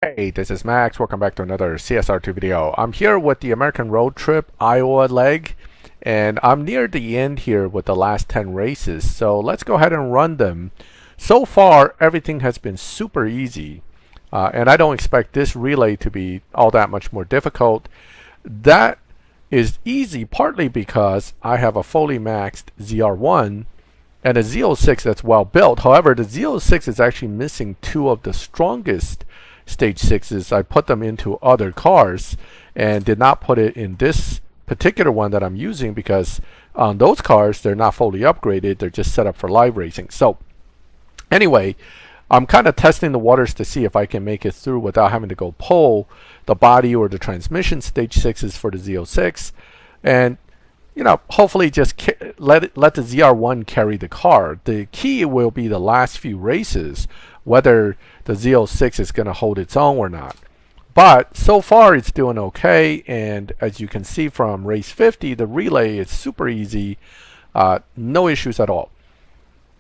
Hey, this is Max. Welcome back to another CSR2 video. I'm here with the American Road Trip Iowa leg, and I'm near the end here with the last 10 races. So let's go ahead and run them. So far, everything has been super easy, and I don't expect this relay to be all that much more difficult. That is easy partly because I have a fully maxed ZR1 and a Z06 that's well built. However, the Z06 is actually missing two of the strongest stage 6s. I put them into other cars and did not put it in this particular one that I'm using because on those cars they're not fully upgraded, they're just set up for live racing. So anyway, I'm kind of testing the waters to see if I can make it through without having to go pull the body or the transmission stage 6s for the Z06, and hopefully just let the ZR1 carry the car. The key will be the last few races, whether the Z06 is going to hold its own or not. But so far it's doing okay, and as you can see from race 50, the relay is super easy, no issues at all.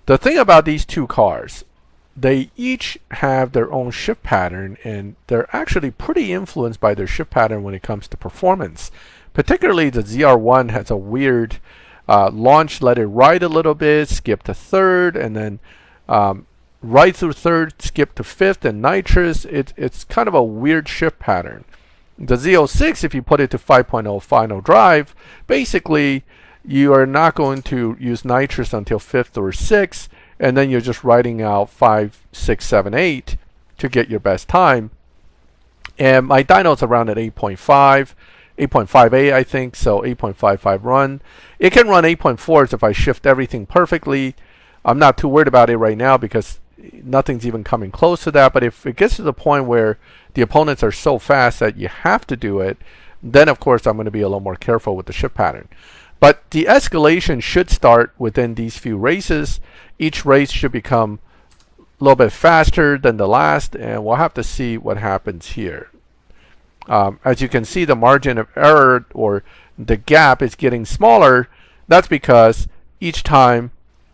The thing about these two cars, they each have their own shift pattern, and they're actually pretty influenced by their shift pattern when it comes to performance. Particularly the ZR1 has a weird launch, let it ride a little bit, skip to third, and then right through third, skip to fifth, and nitrous. It's kind of a weird shift pattern. The Z06, if you put it to 5.0 final drive, basically you are not going to use nitrous until fifth or sixth, and then you're just riding out 5, 6, 7, 8 to get your best time. And my dyno's around at 8.5. 8.58 I think, so 8.55 run. It can run 8.4s if I shift everything perfectly. I'm not too worried about it right now because nothing's even coming close to that, but if it gets to the point where the opponents are so fast that you have to do it, then of course I'm going to be a little more careful with the shift pattern. But the escalation should start within these few races. Each race should become a little bit faster than the last, and we'll have to see what happens here. As you can see, the margin of error, or the gap, is getting smaller. That's because each time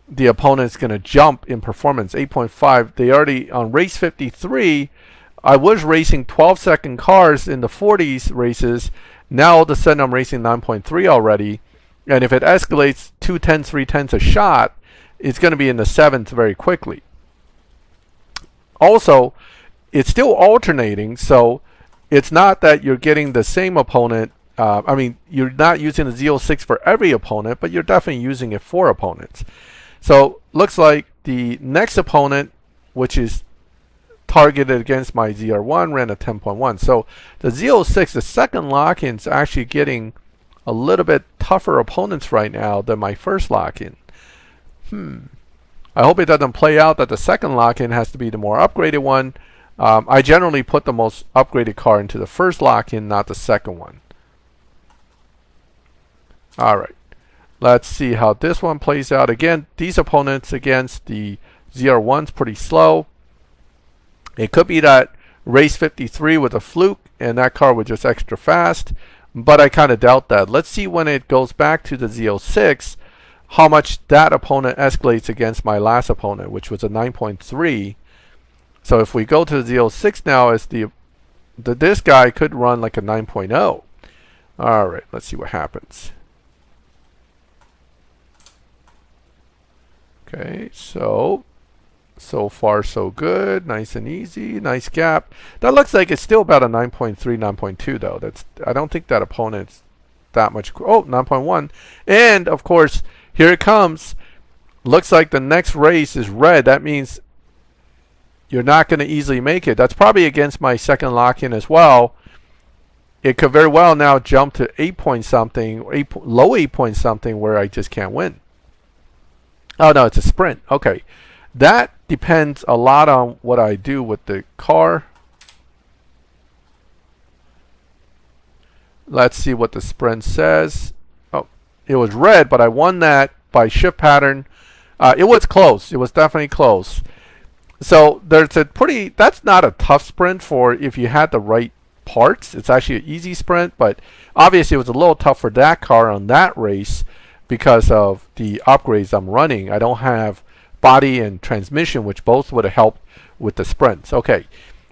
the opponent's going to jump in performance. 8.5, they already, on race 53, I was racing 12-second cars in the 40s races. Now all of a sudden I'm racing 9.3 already. And if it escalates 2/10, 3/10 a shot, it's going to be in the 7th very quickly. Also, it's still alternating, so it's not that you're getting the same opponent. I mean, you're not using the Z06 for every opponent, but you're definitely using it for opponents. So looks like the next opponent, which is targeted against my ZR1, ran a 10.1. So the Z06, the second lock-in, is actually getting a little bit tougher opponents right now than my first lock-in. I hope it doesn't play out that the second lock-in has to be the more upgraded one. I generally put the most upgraded car into the first lock-in, not the second one. Alright, let's see how this one plays out. Again, these opponents against the ZR1's pretty slow. It could be that race 53 with a fluke and that car was just extra fast, but I kind of doubt that. Let's see when it goes back to the Z06 how much that opponent escalates against my last opponent, which was a 9.3. So if we go to the Z06 now, as this guy could run like a 9.0. Alright, let's see what happens. Okay, so far so good. Nice and easy. Nice gap. That looks like it's still about a 9.3, 9.2 though. I don't think that opponent's that much. Oh, 9.1. And of course, here it comes. Looks like the next race is red. That means you're not going to easily make it. That's probably against my second lock-in as well. It could very well now jump to 8 point something, low 8 point something, where I just can't win. Oh no, it's a sprint. Okay, that depends a lot on what I do with the car. Let's see what the sprint says. Oh, it was red, but I won that by shift pattern. It was close. It was definitely close. So there's a that's not a tough sprint for if you had the right parts. It's actually an easy sprint, but obviously it was a little tough for that car on that race because of the upgrades I'm running. I don't have body and transmission, which both would have helped with the sprints. Okay,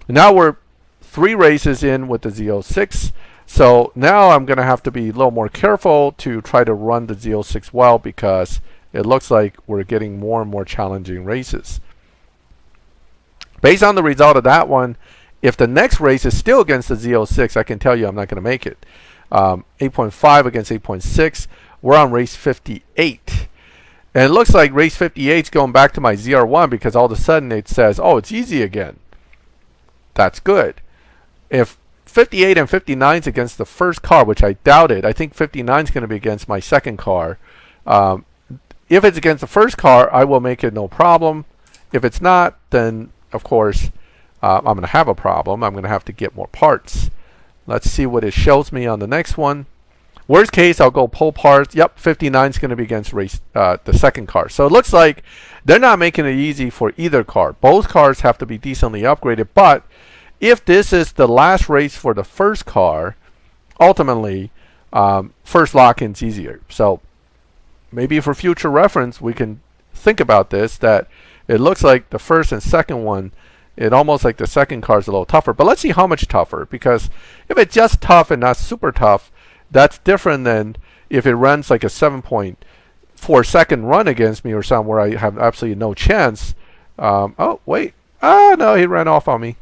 now we're 3 races in with the Z06. So now I'm going to have to be a little more careful to try to run the Z06 well, because it looks like we're getting more and more challenging races. Based on the result of that one, if the next race is still against the Z06, I can tell you I'm not going to make it. 8.5 against 8.6. We're on race 58. And it looks like race 58 is going back to my ZR1, because all of a sudden it says, oh, it's easy again. That's good. If 58 and 59 is against the first car, which I doubted, I think 59 is going to be against my second car. If it's against the first car, I will make it no problem. If it's not, then of course I'm going to have a problem. I'm going to have to get more parts. Let's see what it shows me on the next one. Worst case, I'll go pull parts. Yep, 59 is going to be against the second car. So it looks like they're not making it easy for either car. Both cars have to be decently upgraded. But if this is the last race for the first car, ultimately, first lock-in's easier. So maybe for future reference, we can think about this, that it looks like the first and second one, it almost like the second car is a little tougher. But let's see how much tougher, because if it's just tough and not super tough, that's different than if it runs like a 7.4 second run against me or something where I have absolutely no chance. Oh, wait. Ah, no, he ran off on me.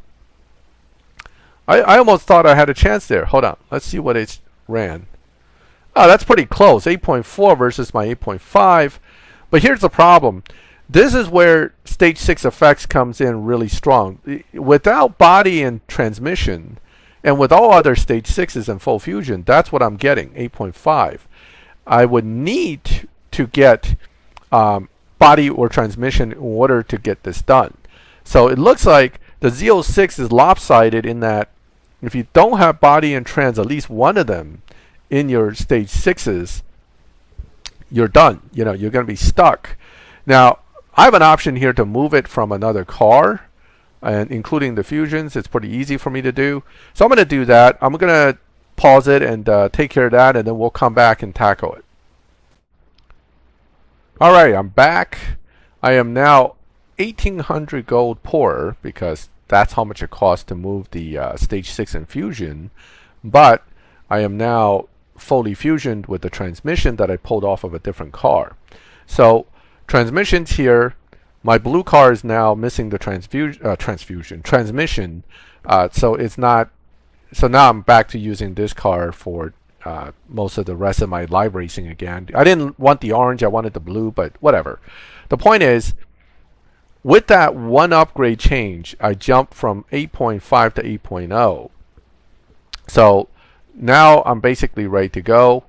I almost thought I had a chance there. Hold on. Let's see what it ran. Oh, that's pretty close. 8.4 versus my 8.5. But here's the problem. This is where stage 6 effects comes in really strong. Without body and transmission, and with all other stage 6s and full fusion, that's what I'm getting, 8.5. I would need to get body or transmission in order to get this done. So it looks like the Z06 is lopsided in that if you don't have body and trans, at least one of them in your stage 6s, you're done. You know, you're going to be stuck. Now, I have an option here to move it from another car, and including the fusions. It's pretty easy for me to do. So I'm going to do that. I'm going to pause it and take care of that, and then we'll come back and tackle it. All right, I'm back. I am now 1,800 gold poorer, because that's how much it costs to move the stage 6 infusion. But I am now fully fusioned with the transmission that I pulled off of a different car. So transmissions here. My blue car is now missing the transmission. So it's not. So now I'm back to using this car for most of the rest of my live racing again. I didn't want the orange. I wanted the blue, but whatever. The point is, with that one upgrade change, I jumped from 8.5 to 8.0. So now I'm basically ready to go.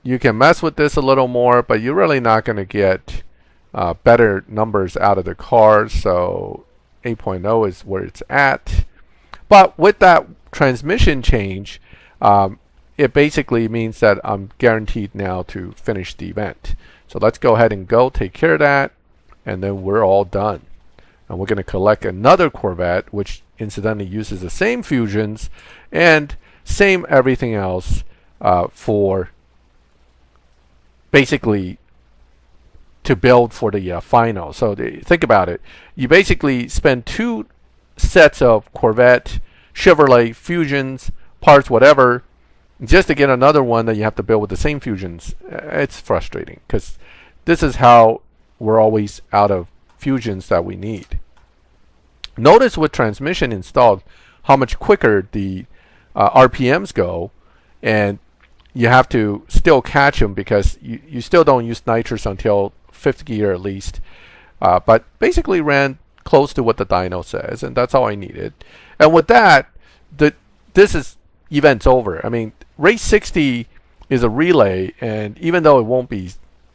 You can mess with this a little more, but you're really not going to get better numbers out of the car. So 8.0 is where it's at. But with that transmission change, it basically means that I'm guaranteed now to finish the event. So let's go ahead and take care of that, and then we're all done. And we're going to collect another Corvette, which incidentally uses the same fusions and same everything else for basically to build for the final. So think about it. You basically spend 2 sets of Corvette, Chevrolet fusions, parts, whatever, just to get another one that you have to build with the same fusions. It's frustrating, because this is how we're always out of fusions that we need. Notice with transmission installed how much quicker the RPMs go, and you have to still catch them because you still don't use nitrous until 5th gear at least. But basically ran close to what the dyno says, and that's all I needed. And with that, this event's over. I mean, race 60 is a relay, and even though it won't be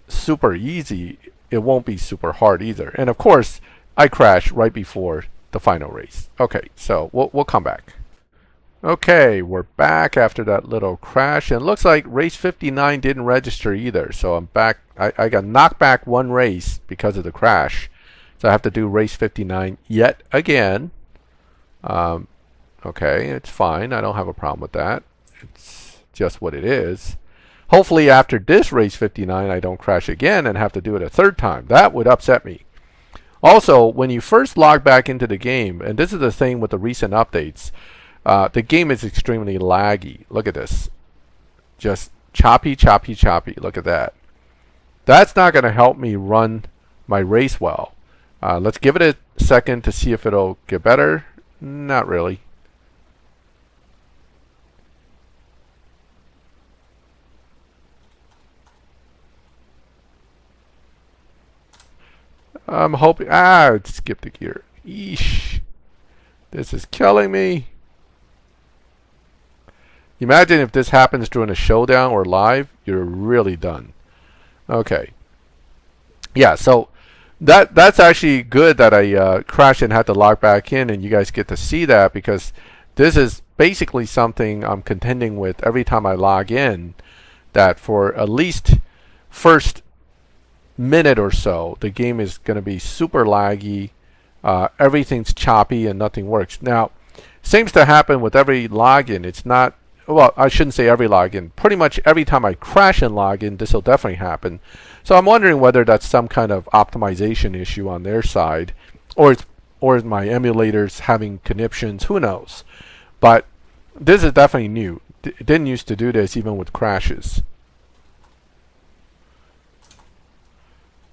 super easy, it won't be super hard either. And of course, I crashed right before the final race. Okay, so we'll come back. Okay, we're back after that little crash, and it looks like race 59 didn't register either. So I'm back. I got knocked back 1 race because of the crash, so I have to do race 59 yet again. Okay, it's fine. I don't have a problem with that. It's just what it is. Hopefully after this race 59 I don't crash again and have to do it a 3rd time. That would upset me. Also, when you first log back into the game, and this is the thing with the recent updates, the game is extremely laggy. Look at this. Just choppy, choppy, choppy. Look at that. That's not going to help me run my race well. Let's give it a second to see if it'll get better. Not really. I'm hoping... it skipped a gear. Eesh. This is killing me. Imagine if this happens during a showdown or live, you're really done. Okay. Yeah, so that's actually good that I crashed and had to log back in, and you guys get to see that, because this is basically something I'm contending with every time I log in, that for at least first minute or so, the game is going to be super laggy. Everything's choppy and nothing works. Now, seems to happen with every login. It's not, well, I shouldn't say every login. Pretty much every time I crash and log in, this will definitely happen. So I'm wondering whether that's some kind of optimization issue on their side, or is my emulators having conniptions. Who knows? But this is definitely new. It didn't used to do this even with crashes.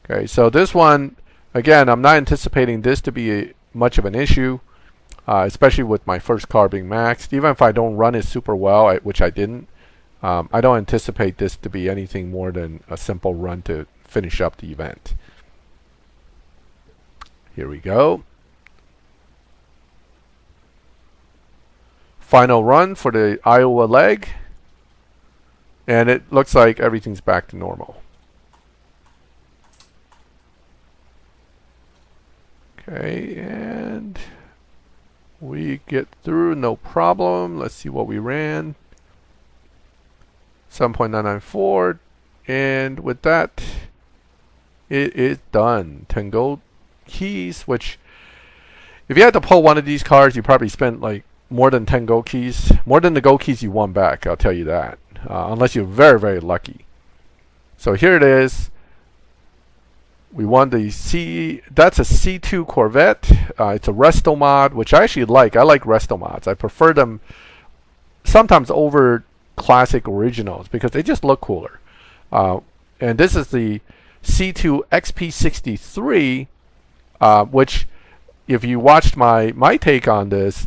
Okay, so this one, again, I'm not anticipating this to be much of an issue, especially with my first car being maxed. Even if I don't run it super well, which I didn't, I don't anticipate this to be anything more than a simple run to finish up the event. Here we go. Final run for the Iowa leg. And it looks like everything's back to normal. Okay, and we get through no problem. Let's see what we ran. 7.994, and with that, it is done. 10 gold keys, which if you had to pull one of these cars, you probably spent like more than 10 gold keys, more than the gold keys you won back, I'll tell you that, unless you're very, very lucky. So here it is. We won the that's a C2 Corvette. It's a resto mod, which I actually like. I like resto mods. I prefer them sometimes over classic originals because they just look cooler. And this is the C2 XP-63, which, if you watched my take on this,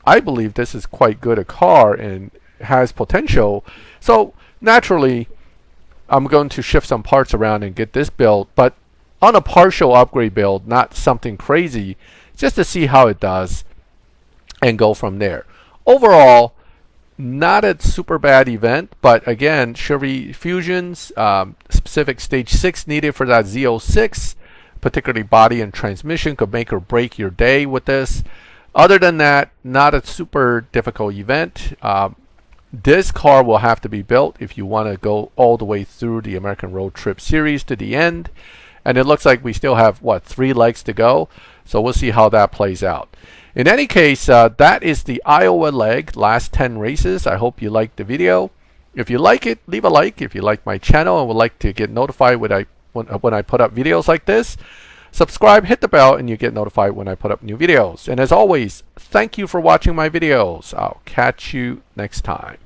I believe this is quite good a car and has potential. So naturally, I'm going to shift some parts around and get this built, but on a partial upgrade build, not something crazy, just to see how it does and go from there. Overall, not a super bad event, but again, Chevy Fusions, specific stage 6 needed for that Z06, particularly body and transmission, could make or break your day with this. Other than that, not a super difficult event. This car will have to be built if you want to go all the way through the American Road Trip series to the end. And it looks like we still have, what, 3 legs to go? So we'll see how that plays out. In any case, that is the Iowa leg, last 10 races. I hope you liked the video. If you like it, leave a like. If you like my channel and would like to get notified when I put up videos like this, subscribe, hit the bell, and you get notified when I put up new videos. And as always, thank you for watching my videos. I'll catch you next time.